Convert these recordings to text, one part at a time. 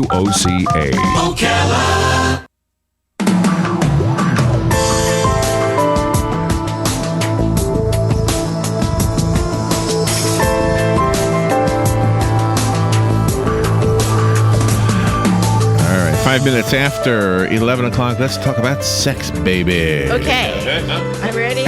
WOCA. Ocala. All right, 5 minutes after 11 o'clock, let's talk about sex, baby. Okay. I'm ready.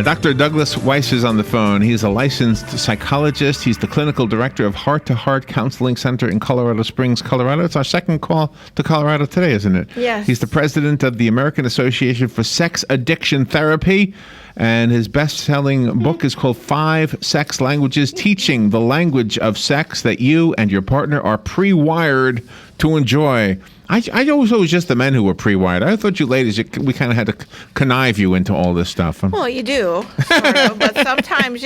Dr. Douglas Weiss is on the phone. He's a licensed psychologist. He's the clinical director of Heart to Heart Counseling Center in Colorado Springs, Colorado. It's our second call to Colorado today, isn't it? Yes. He's the president of the American Association for Sex Addiction Therapy. And his best-selling book is called 5 Sex Languages, Teaching the Language of Sex That You and Your Partner Are Pre-Wired to Enjoy. I always thought it was just the men who were pre-wired. I thought you ladies, we kind of had to connive you into all this stuff. Well, you do, sort of, but sometimes,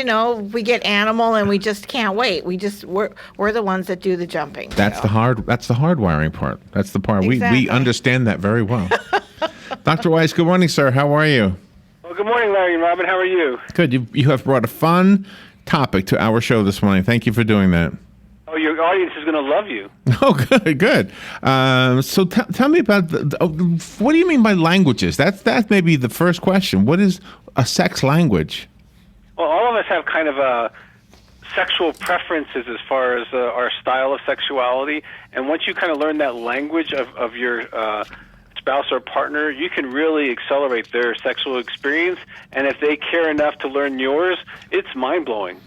we get animal and we just can't wait. We're the ones that do the jumping. That's the hard wiring part. That's the part. Exactly. We understand that very well. Dr. Weiss, good morning, sir. How are you? Well, good morning, Larry and Robin. How are you? Good. You have brought a fun topic to our show this morning. Thank you for doing that. Oh, your audience is going to love you. Oh, good. So tell me about what do you mean by languages? That's maybe the first question. What is a sex language? Well, all of us have kind of sexual preferences as far as our style of sexuality, and once you kind of learn that language of your spouse or partner, you can really accelerate their sexual experience, and if they care enough to learn yours, it's mind-blowing.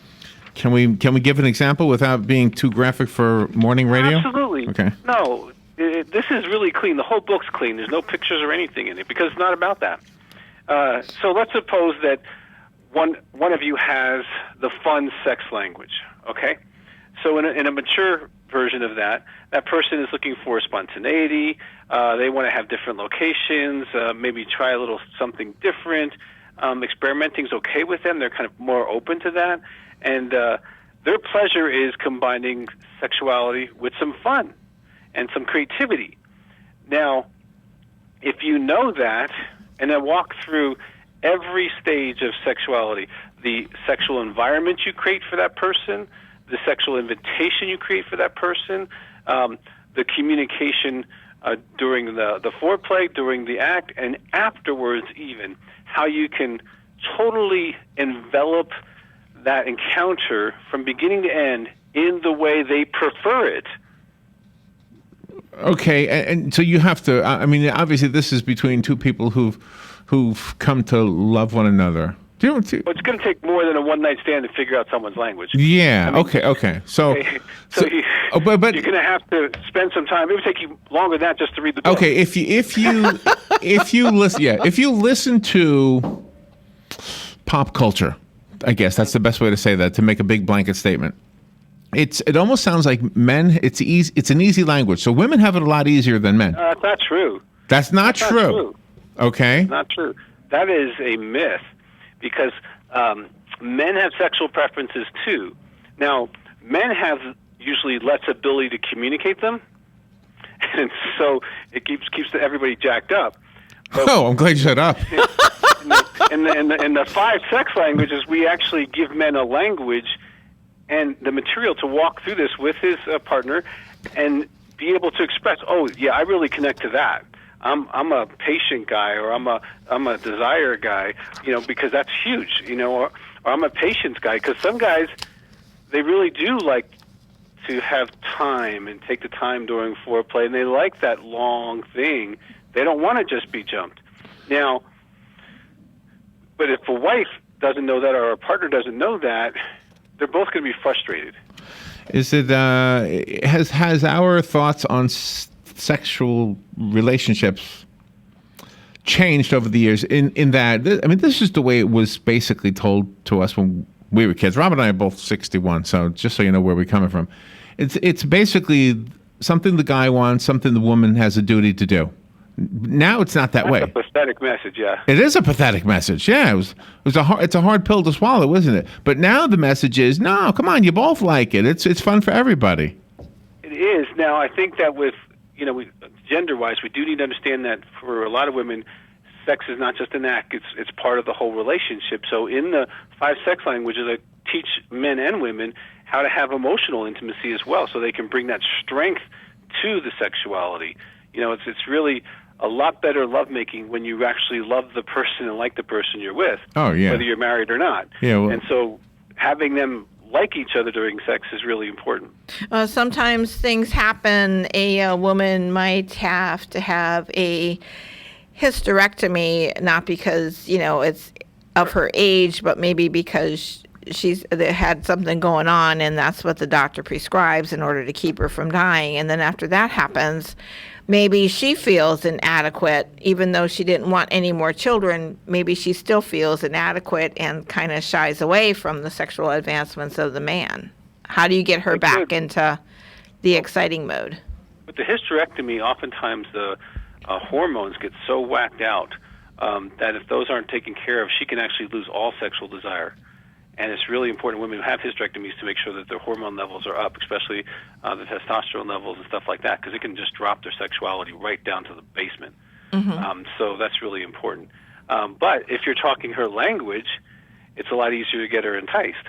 Can we give an example without being too graphic for morning radio? Absolutely. Okay. No, this is really clean. The whole book's clean. There's no pictures or anything in it because it's not about that. So let's suppose that one of you has the fun sex language, okay? So in a mature version of that person is looking for spontaneity. They want to have different locations, maybe try a little something different. Experimenting's okay with them. They're kind of more open to that. And their pleasure is combining sexuality with some fun and some creativity. Now, if you know that, and then walk through every stage of sexuality, the sexual environment you create for that person, the sexual invitation you create for that person, the communication during the foreplay, during the act, and afterwards even, how you can totally envelop that encounter from beginning to end in the way they prefer it. Okay, and so you have to. I mean, obviously, this is between two people who've come to love one another. Well, it's going to take more than a one-night stand to figure out someone's language. Yeah. I mean, okay. So but you're going to have to spend some time. It would take you longer than that just to read the book. Okay, if you listen to pop culture, I guess that's the best way to say that, to make a big blanket statement. It almost sounds like men. It's easy. It's an easy language. So women have it a lot easier than men. That's not true. That's not true. Okay. Not true. That is a myth, because men have sexual preferences too. Now, men have usually less ability to communicate them, and so it keeps everybody jacked up. But I'm glad you said up. In the 5 sex languages, we actually give men a language and the material to walk through this with his partner and be able to express, oh, yeah, I really connect to that. I'm a patient guy, or I'm a desire guy, because that's huge, or I'm a patience guy, because some guys, they really do like to have time and take the time during foreplay, and they like that long thing. They don't want to just be jumped. Now, but if a wife doesn't know that or a partner doesn't know that, they're both going to be frustrated. Is it has our thoughts on sexual relationships changed over the years? In that, this is the way it was basically told to us when we were kids. Rob and I are both 61, so just so you know where we're coming from, it's basically something the guy wants, something the woman has a duty to do. Now it's not that way. That's a pathetic message, yeah. It is a pathetic message, yeah. It's a hard pill to swallow, isn't it? But now the message is, no, come on, you both like it. It's fun for everybody. It is. Now, I think that with, gender-wise, we do need to understand that for a lot of women, sex is not just an act, it's part of the whole relationship. So in the 5 sex languages, I teach men and women how to have emotional intimacy as well, so they can bring that strength to the sexuality. It's really a lot better lovemaking when you actually love the person and like the person you're with, whether you're married or not. Yeah, well, and so having them like each other during sex is really important. Sometimes things happen. A woman might have to have a hysterectomy, not because, it's of her age, but maybe because she's had something going on, and that's what the doctor prescribes in order to keep her from dying. And then after that happens, maybe she feels inadequate, even though she didn't want any more children. Maybe she still feels inadequate and kind of shies away from the sexual advancements of the man. How do you get her back into the exciting mode? With the hysterectomy, oftentimes the hormones get so whacked out that if those aren't taken care of, she can actually lose all sexual desire. And it's really important women who have hysterectomies to make sure that their hormone levels are up, especially the testosterone levels and stuff like that, because it can just drop their sexuality right down to the basement. So that's really important. But if you're talking her language, it's a lot easier to get her enticed.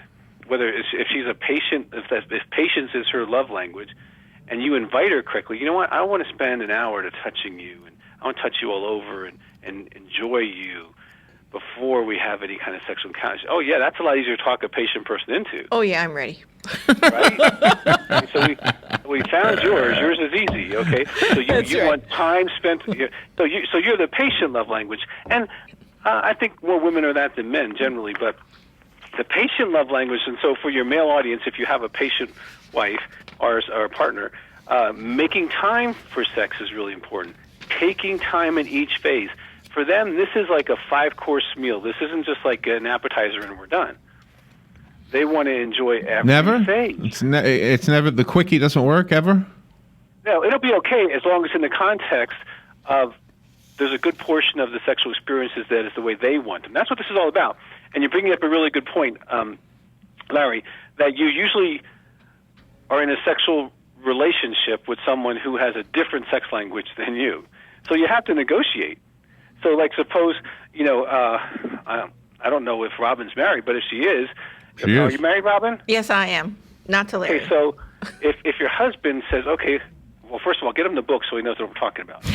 Whether if she's a patient, if patience is her love language, and you invite her correctly, you know what, I want to spend an hour to touching you, and I want to touch you all over and enjoy you before we have any kind of sexual encounter. Oh, yeah, that's a lot easier to talk a patient person into. Oh, yeah, I'm ready. Right? So we found yours. Yours is easy, okay? So you want time spent. So you're the patient love language. And I think more women are that than men generally, but the patient love language, and so for your male audience, if you have a patient wife or a partner, making time for sex is really important. Taking time in each phase. For them, this is like a 5-course meal. This isn't just like an appetizer and we're done. They want to enjoy every phase. It's never, the quickie doesn't work ever? No, it'll be okay as long as in the context of there's a good portion of the sexual experiences that is the way they want them. That's what this is all about. And you're bringing up a really good point, Larry, that you usually are in a sexual relationship with someone who has a different sex language than you. So you have to negotiate. So, like, suppose, I don't know if Robin's married, but if she is, are you married, Robin? Yes, I am. Not to Larry. Okay, so if your husband says, okay, well, first of all, get him the book so he knows what we're talking about.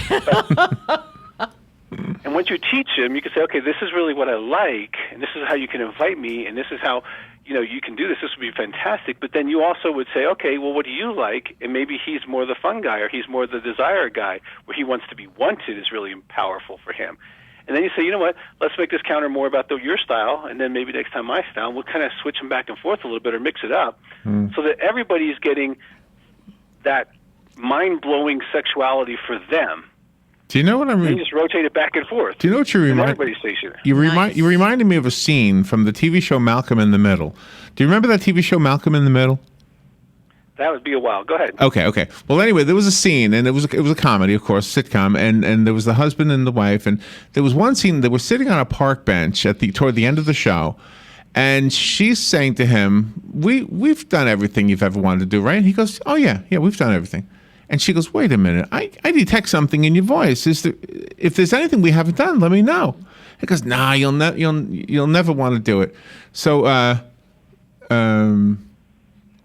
And once you teach him, you can say, okay, this is really what I like, and this is how you can invite me, and this is how, you can do this. This would be fantastic. But then you also would say, okay, well, what do you like? And maybe he's more the fun guy, or he's more the desire guy, where he wants to be wanted is really powerful for him. And then you say, you know what, let's make this counter more about your style, and then maybe next time my style. We'll kind of switch them back and forth a little bit or mix it up so that everybody's getting that mind-blowing sexuality for them. Do you know what I mean? You just rotate it back and forth. Do you know what you remind? Everybody's stationary. You reminded me of a scene from the TV show Malcolm in the Middle. Do you remember that TV show Malcolm in the Middle? That would be a while. Go ahead. Okay. Well, anyway, there was a scene, and it was a comedy, of course, sitcom, and there was the husband and the wife, and there was one scene they were sitting on a park bench toward the end of the show, and she's saying to him, "We've done everything you've ever wanted to do, right?" And he goes, "Oh yeah, we've done everything." And she goes, "Wait a minute, I detect something in your voice. If there's anything we haven't done, let me know." He goes, "Nah, you'll never want to do it." So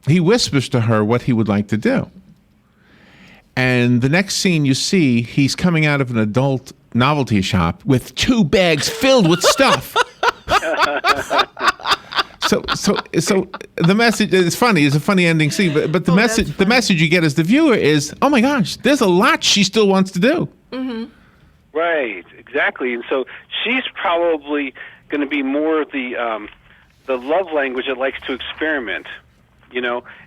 he whispers to her what he would like to do. And the next scene you see, he's coming out of an adult novelty shop with 2 bags filled with stuff. So the message is funny. It's a funny ending scene, but the message you get as the viewer is, oh my gosh, there's a lot she still wants to do. Mm-hmm. Right, exactly. And so she's probably going to be more the love language that likes to experiment,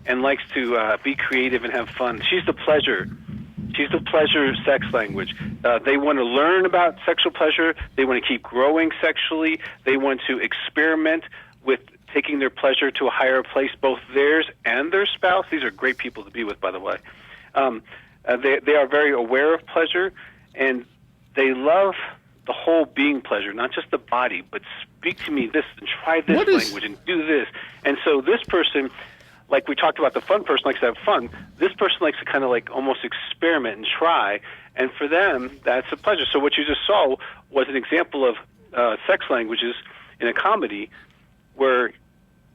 and likes to be creative and have fun. She's the pleasure. She's the pleasure sex language. They want to learn about sexual pleasure. They want to keep growing sexually. They want to experiment with taking their pleasure to a higher place, both theirs and their spouse. These are great people to be with, by the way. They are very aware of pleasure, and they love the whole being pleasure, not just the body, but speak to me this and try this language and do this. And so this person, like we talked about, the fun person likes to have fun. This person likes to kind of like almost experiment and try, and for them, that's a pleasure. So what you just saw was an example of sex languages in a comedy where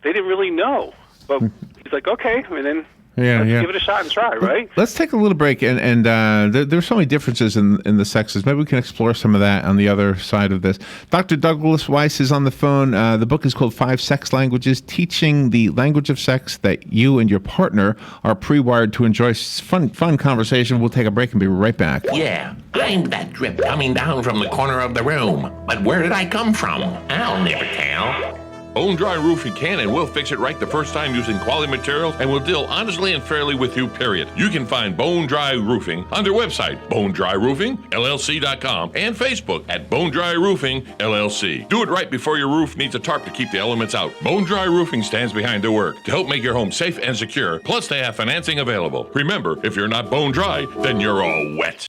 they didn't really know, but he's like, okay, and then Yeah, give it a shot and try, right? Let's take a little break, and there's so many differences in the sexes. Maybe we can explore some of that on the other side of this. Dr. Douglas Weiss is on the phone. The book is called 5 Sex Languages, Teaching the Language of Sex That You and Your Partner Are Pre-Wired to Enjoy. Fun conversation. We'll take a break and be right back. Yeah, I'm that drip coming down from the corner of the room. But where did I come from? I'll never tell. Bone Dry Roofing can and will fix it right the first time using quality materials and will deal honestly and fairly with you, period. You can find Bone Dry Roofing on their website, bonedryroofingllc.com, and Facebook at Bone Dry Roofing LLC. Do it right before your roof needs a tarp to keep the elements out. Bone Dry Roofing stands behind their work to help make your home safe and secure, plus they have financing available. Remember, if you're not bone dry, then you're all wet.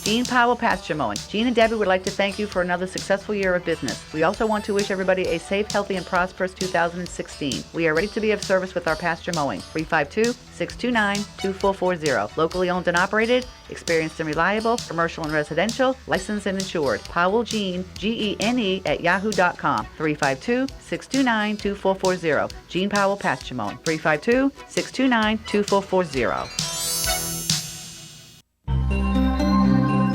Gene Powell Pasture Mowing. Gene and Debbie would like to thank you for another successful year of business. We also want to wish everybody a safe, healthy, and prosperous 2016. We are ready to be of service with our pasture mowing. 352-629-2440. Locally owned and operated, experienced and reliable, commercial and residential, licensed and insured. Powell Gene, Gene, at yahoo.com. 352-629-2440. Gene Powell Pasture Mowing. 352-629-2440.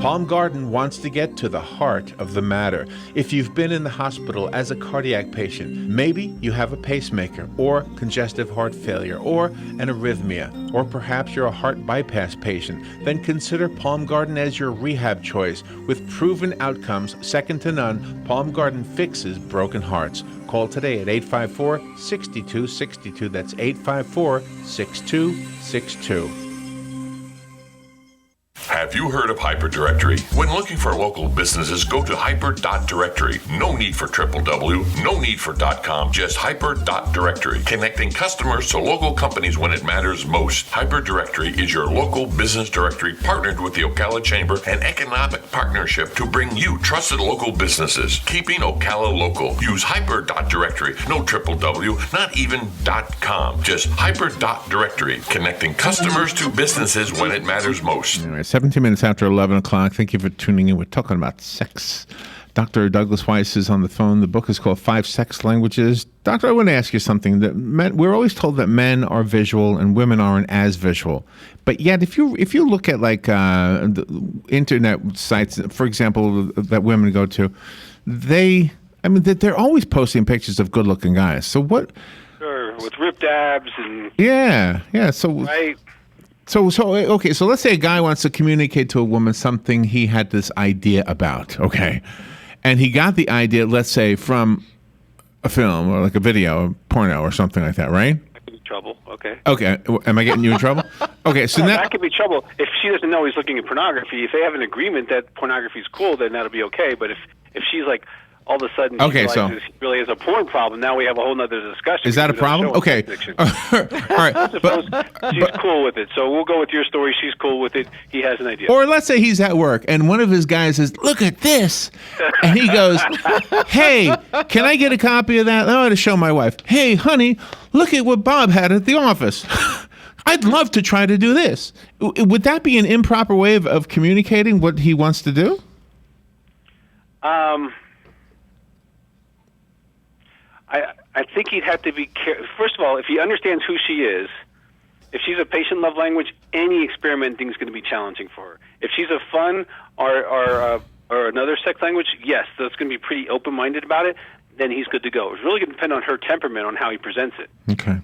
Palm Garden wants to get to the heart of the matter. If you've been in the hospital as a cardiac patient, maybe you have a pacemaker or congestive heart failure or an arrhythmia, or perhaps you're a heart bypass patient, then consider Palm Garden as your rehab choice. With proven outcomes second to none, Palm Garden fixes broken hearts. Call today at 854-6262. That's 854-6262. Have you heard of Hyperdirectory? When looking for local businesses, go to hyper.directory. No need for www, no need for .com, just hyper.directory. Connecting customers to local companies when it matters most. Hyperdirectory is your local business directory partnered with the Ocala Chamber and Economic Partnership to bring you trusted local businesses. Keeping Ocala local. Use hyper.directory. No www, not even .com, just hyper.directory. Connecting customers to businesses when it matters most. Anyway, 17 minutes after 11 o'clock. Thank you for tuning in. We're talking about sex. Dr. Douglas Weiss is on the phone. The book is called 5 Sex Languages. Doctor, I want to ask you something. That we're always told that men are visual and women aren't as visual. But yet, if you look at like the internet sites, for example, that women go to, they're always posting pictures of good-looking guys. So what? Sure, with ripped abs and yeah. So right. So okay. So let's say a guy wants to communicate to a woman something he had this idea about. Okay, and he got the idea, let's say, from a film or like a video, a porno or something like that, right? That could be trouble. Okay. Okay. Am I getting you in trouble? Okay. So that could be trouble if she doesn't know he's looking at pornography. If they have an agreement that pornography is cool, then that'll be okay. But if she's like, all of a sudden, she realizes he really has a porn problem. Now we have a whole other discussion. Is that a problem? Okay. All right. She's cool with it. So we'll go with your story. She's cool with it. He has an idea. Or let's say he's at work and one of his guys says, "Look at this," and he goes, "Hey, can I get a copy of that? I want to show my wife. Hey, honey, look at what Bob had at the office." I'd love to try to do this. Would that be an improper way of communicating what he wants to do? I think he'd have to be careful. First of all, if he understands who she is, if she's a patient love language, any experimenting is going to be challenging for her. If she's a fun or another sex language, yes, that's going to be pretty open-minded about it. Then he's good to go. It's really going to depend on her temperament, on how he presents it. Okay.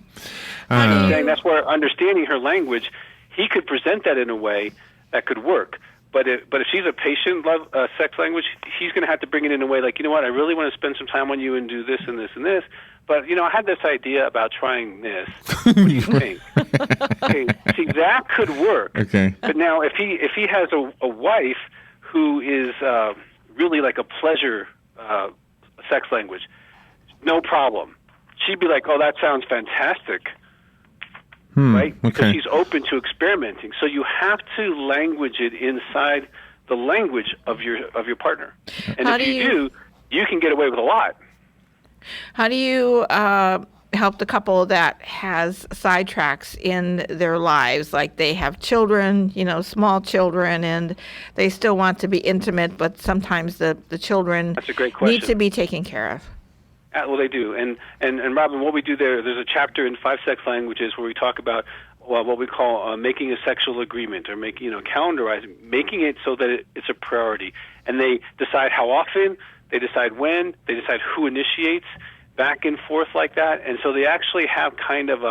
I'm saying that's where understanding her language, he could present that in a way that could work. But if she's a patient love sex language, he's going to have to bring it in a way like, you know what, I really want to spend some time on you and do this and this and this. But, I had this idea about trying this. What do you think? Okay, see, that could work. Okay. But now if he has a wife who is really like a pleasure sex language, no problem. She'd be like, oh, that sounds fantastic. Right? Because she's open to experimenting. So you have to language it inside the language of your partner. And if you do, you can get away with a lot. How do you help the couple that has sidetracks in their lives? Like they have children, small children, and they still want to be intimate, but sometimes the children That's a great question. need to be taken care of. Well, they do. And Robin, what we do there's a chapter in 5 Sex Languages where we talk about what we call making a sexual agreement, or calendarizing, making it so that it's a priority. And they decide how often, they decide when, they decide who initiates, back and forth like that. And so they actually have kind of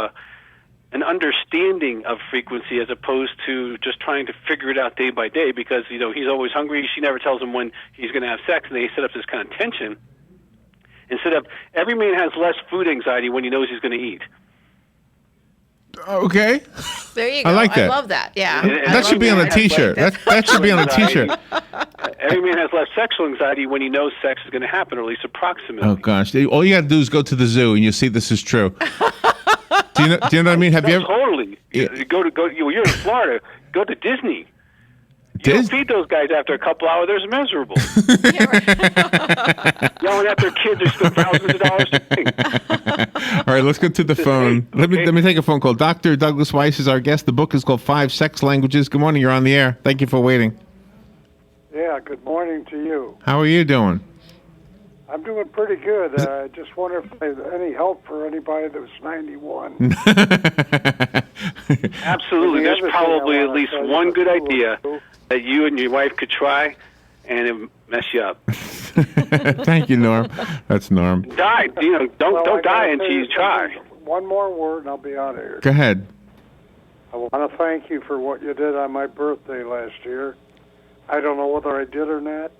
an understanding of frequency, as opposed to just trying to figure it out day by day, because he's always hungry. She never tells him when he's going to have sex, and they set up this kind of tension. Instead of, every man has less food anxiety when he knows he's going to eat. Okay. There you go. I like that. I love that. Yeah. That should be on a T-shirt. That should be on a T-shirt. Every man has less sexual anxiety when he knows sex is going to happen, or at least approximately. Oh gosh! All you got to do is go to the zoo, and you see this is true. Do you know what I mean? Have you ever? Totally. Yeah. You're in Florida. Go to Disney. You don't feed those guys after a couple hours. They're miserable. Yelling at their kids who spend thousands of dollars to think. All right, let's go to the phone. Let me take a phone call. Dr. Douglas Weiss is our guest. The book is called 5 Sex Languages. Good morning. You're on the air. Thank you for waiting. Yeah, good morning to you. How are you doing? I'm doing pretty good. I just wonder if there's any help for anybody that was 91. Absolutely. There's probably at least one good idea that you and your wife could try, and it mess you up. Thank you, Norm. That's Norm. Don't die until you try. One more word, and I'll be out of here. Go ahead. I want to thank you for what you did on my birthday last year. I don't know whether I did or not,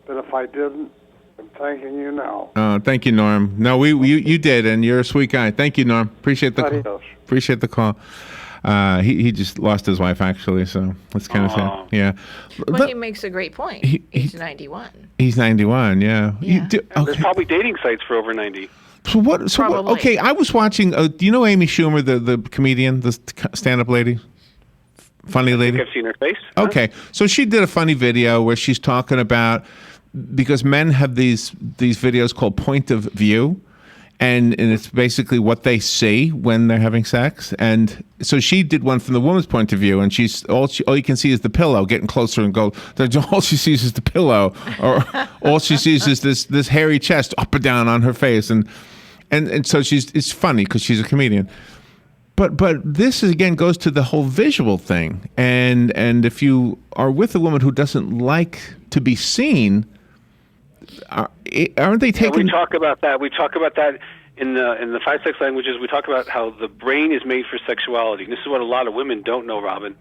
but if I didn't, I'm thanking you now. Thank you, Norm. No, you did, and you're a sweet guy. Thank you, Norm. Appreciate the call. Adios. Appreciate the call. He just lost his wife, actually, so that's kind of sad. Yeah. Well, he makes a great point. He's 91. He's 91, yeah. Yeah. There's probably dating sites for over 90. So what? Probably. Okay, I was watching. Do you know Amy Schumer, the comedian, the stand-up lady, funny lady? I think I've seen her face. Okay, so she did a funny video where she's talking about, because men have these videos called point of view, and it's basically what they see when they're having sex. And so she did one from the woman's point of view, and all you can see is the pillow getting closer and go. All she sees is the pillow, or all she sees is this hairy chest up and down on her face, and so it's funny because she's a comedian. But this again goes to the whole visual thing, and if you are with a woman who doesn't like to be seen, aren't they taking? We talk about that. We talk about that in the 5 Sex Languages. We talk about how the brain is made for sexuality. And this is what a lot of women don't know, Robin,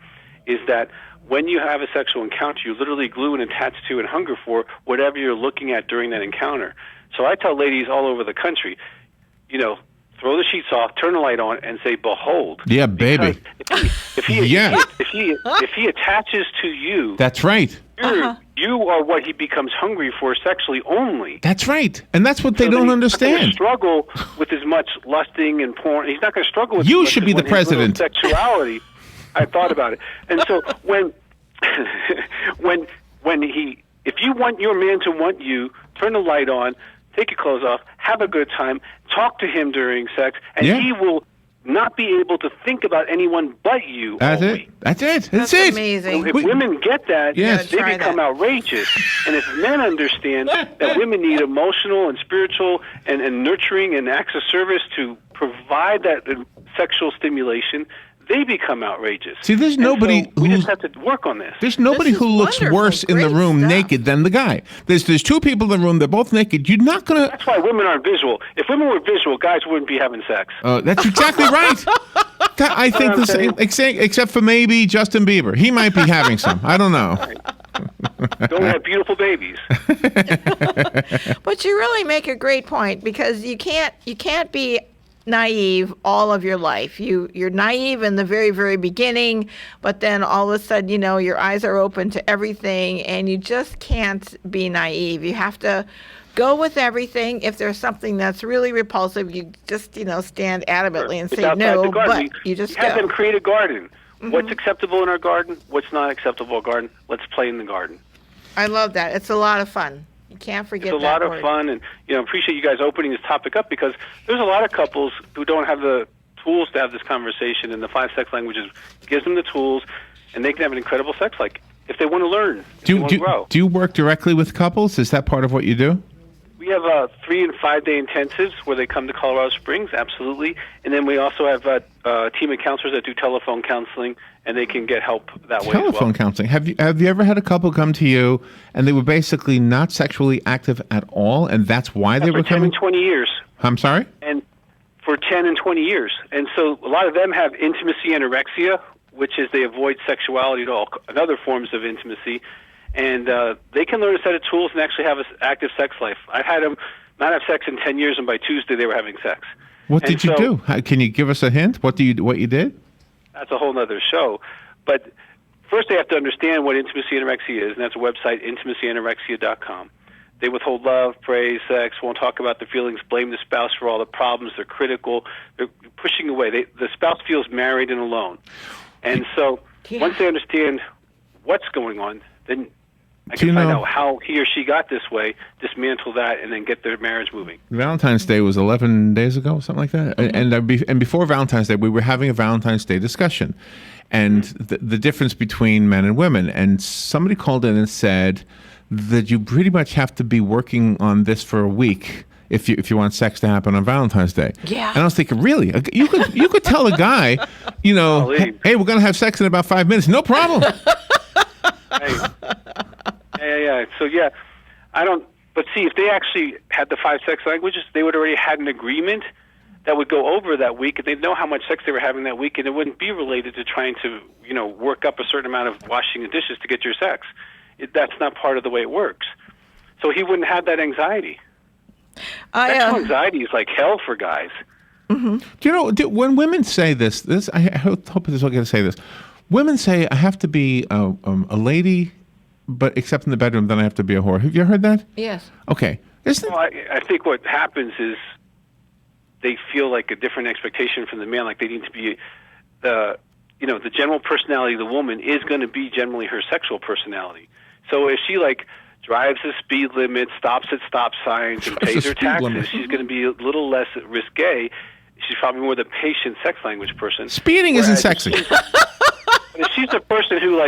is that when you have a sexual encounter, you literally glue and attach to and hunger for whatever you're looking at during that encounter. So I tell ladies all over the country, throw the sheets off, turn the light on, and say, "Behold." Yeah, baby. If he attaches to you, that's right. You are what he becomes hungry for sexually only. That's right, and that's what they don't understand. He's not going to struggle with as much lusting and porn. He's not going to struggle with. You should be the president. Sexuality. I thought about it, and so when if you want your man to want you, turn the light on. Take your clothes off, have a good time, talk to him during sex, and he will not be able to think about anyone but you. That's only. it. That's it. That's it. amazing. If women get that, Yes. they become outrageous. And if men understand that women need emotional and spiritual and nurturing and acts of service to provide that sexual stimulation, they become outrageous. See, there's nobody we just have to work on this. There's nobody This is who looks wonderful. worse in the Great room stuff. naked than the guy. There's two people in the room. They're both naked. You're not gonna. That's why women aren't visual. If women were visual, guys wouldn't be having sex. That's exactly right. I think the same, except for maybe Justin Bieber. He might be having some. I don't know. Don't have beautiful babies. But you really make a great point, because you can't be naive all of your life. You're naive in the very, very beginning, but then all of a sudden, your eyes are open to everything, and you just can't be naive. You have to go with everything. If there's something that's really repulsive, you just, stand adamantly and It's say outside no, the garden. but you just have go. them create a garden. What's acceptable in our garden? What's not acceptable in our garden? Let's play in the garden. I love that. It's a lot of fun. You can't forget It's a that lot word. of fun, and appreciate you guys opening this topic up, because there's a lot of couples who don't have the tools to have this conversation, and the 5 Sex Languages gives them the tools, and they can have an incredible sex life if they want to learn, if they want to grow. Do you work directly with couples? Is that part of what you do? We have 3 and 5 day intensives where they come to Colorado Springs, absolutely. And then we also have a team of counselors that do telephone counseling, and they can get help that way as well. Telephone counseling. Have you ever had a couple come to you and they were basically not sexually active at all, and that's why they were For 10 coming? and 20 years. I'm sorry? And for 10 and 20 years. And so a lot of them have intimacy anorexia, which is they avoid sexuality and other forms of intimacy. And they can learn a set of tools and actually have an active sex life. I've had them not have sex in 10 years, and by Tuesday they were having sex. What did you do? Can you give us a hint? What you did? That's a whole other show. But first they have to understand what intimacy anorexia is, and that's a website, intimacyanorexia.com. They withhold love, praise, sex, won't talk about their feelings, blame the spouse for all the problems, they're critical, they're pushing away. The spouse feels married and alone. And so once they understand what's going on, then I can find out how he or she got this way, dismantle that, and then get their marriage moving. Valentine's Day was 11 days ago, something like that. Mm-hmm. And before Valentine's Day, we were having a Valentine's Day discussion, and the difference between men and women. And somebody called in and said that you pretty much have to be working on this for a week if you want sex to happen on Valentine's Day. Yeah. And I was thinking, really? You could tell a guy, hey, we're going to have sex in about 5 minutes. No problem. Yeah. So, I don't... But see, if they actually had the 5 sex languages, they would already had an agreement that would go over that week, and they'd know how much sex they were having that week, and it wouldn't be related to trying to, work up a certain amount of washing the dishes to get your sex. That's not part of the way it works. So he wouldn't have that anxiety. Sexual anxiety is like hell for guys. Mm-hmm. Do you know, when women say this, I hope this is okay to say this. Women say, I have to be a lady, but except in the bedroom, then I have to be a whore. Have you heard that? Yes. Okay. Well, I think what happens is they feel like a different expectation from the man, like they need to be the general personality of the woman is going to be generally her sexual personality. So if she drives the speed limit, stops at stop signs, and pays her taxes, she's going to be a little less risque. She's probably more the patient sex language person. Speeding isn't sexy. If she's a person who,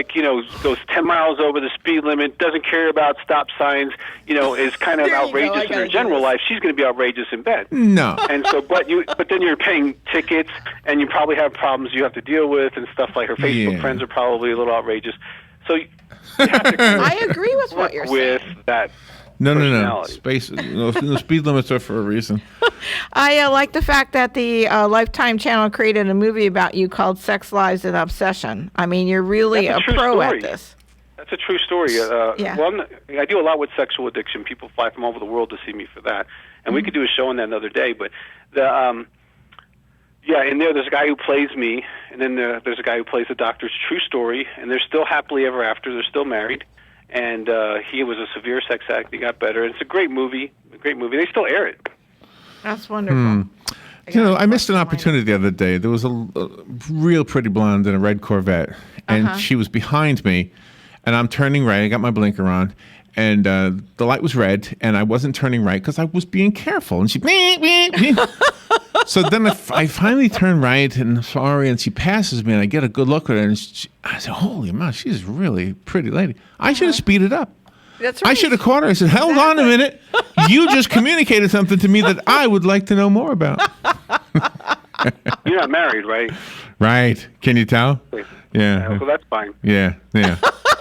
goes 10 miles over the speed limit, doesn't care about stop signs, is kind of outrageous in her general life, she's going to be outrageous in bed. No. And so, but then you're paying tickets, and you probably have problems you have to deal with, and stuff like her Facebook friends are probably a little outrageous. So you have to I agree with what you're saying. With that. No. Speed limits are for a reason. I like the fact that the Lifetime Channel created a movie about you called Sex, Lies, and Obsession. I mean, you're really a pro at this. That's a true story. Well, I do a lot with sexual addiction. People fly from all over the world to see me for that. And we could do a show on that another day. But in there's a guy who plays me, and then there's a guy who plays the doctor. It's a true story, and they're still happily ever after. They're still married. And he was a severe sex addict. He got better. It's a great movie. They still air it. That's wonderful. I missed an opportunity the other day. There was a real pretty blonde in a red Corvette, and she was behind me, and I'm turning right. I got my blinker on, and the light was red, and I wasn't turning right because I was being careful. And she... So then I finally turn right, and sorry, and she passes me, and I get a good look at her, and I said, holy mouse, she's a really pretty lady. I should have speeded up. That's right. I should have caught her. I said, hold on a minute. You just communicated something to me that I would like to know more about. You're not married, right? Right. Can you tell? Yeah. Well, that's fine. Yeah.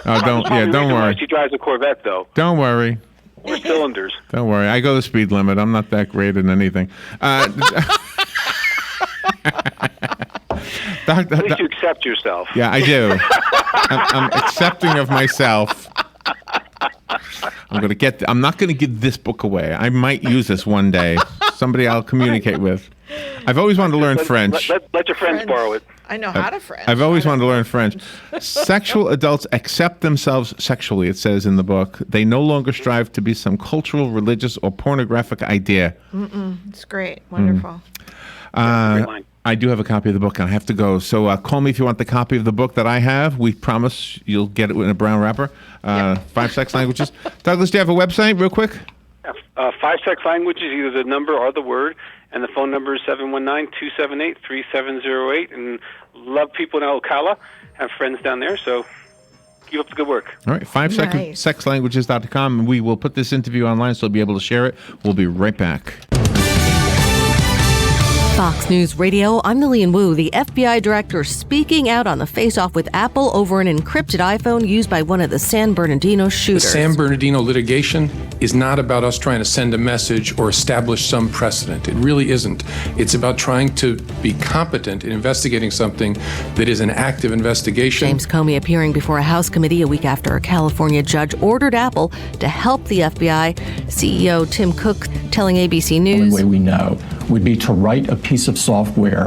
Oh, don't worry. She drives a Corvette, though. Don't worry. Or cylinders. Don't worry. I go the speed limit. I'm not that great at anything. At least you accept yourself. Yeah, I do. I'm accepting of myself. I'm not going to give this book away. I might use this one day. Somebody I'll communicate with. I've always wanted to learn French. Let your friends borrow it. I know how to French. I've always wanted to learn French. Sexual adults accept themselves sexually, it says in the book. They no longer strive to be some cultural, religious, or pornographic idea. It's great. Wonderful. I do have a copy of the book, and I have to go. So call me if you want the copy of the book that I have. We promise you'll get it in a brown wrapper. 5 sex languages. Douglas, do you have a website real quick? 5 sex languages, either the number or the word. And the phone number is 719-278-3708. And love people in Ocala. Have friends down there, so Keep up the good work. All right, 5-second Nice. sexlanguages.com. We will put this interview online so you'll be able to share it. We'll be right back. Fox News Radio, I'm Lillian Wu. The FBI director speaking out on the face-off with Apple over an encrypted iPhone used by one of the San Bernardino The shooters. San Bernardino litigation is not about us trying to send a message or establish some precedent. It really isn't. It's about trying to be competent in investigating something that is an active investigation. James Comey appearing before a House committee a week after a California judge ordered Apple to help the FBI. CEO Tim Cook telling ABC The News. only way we know would be to write a piece of software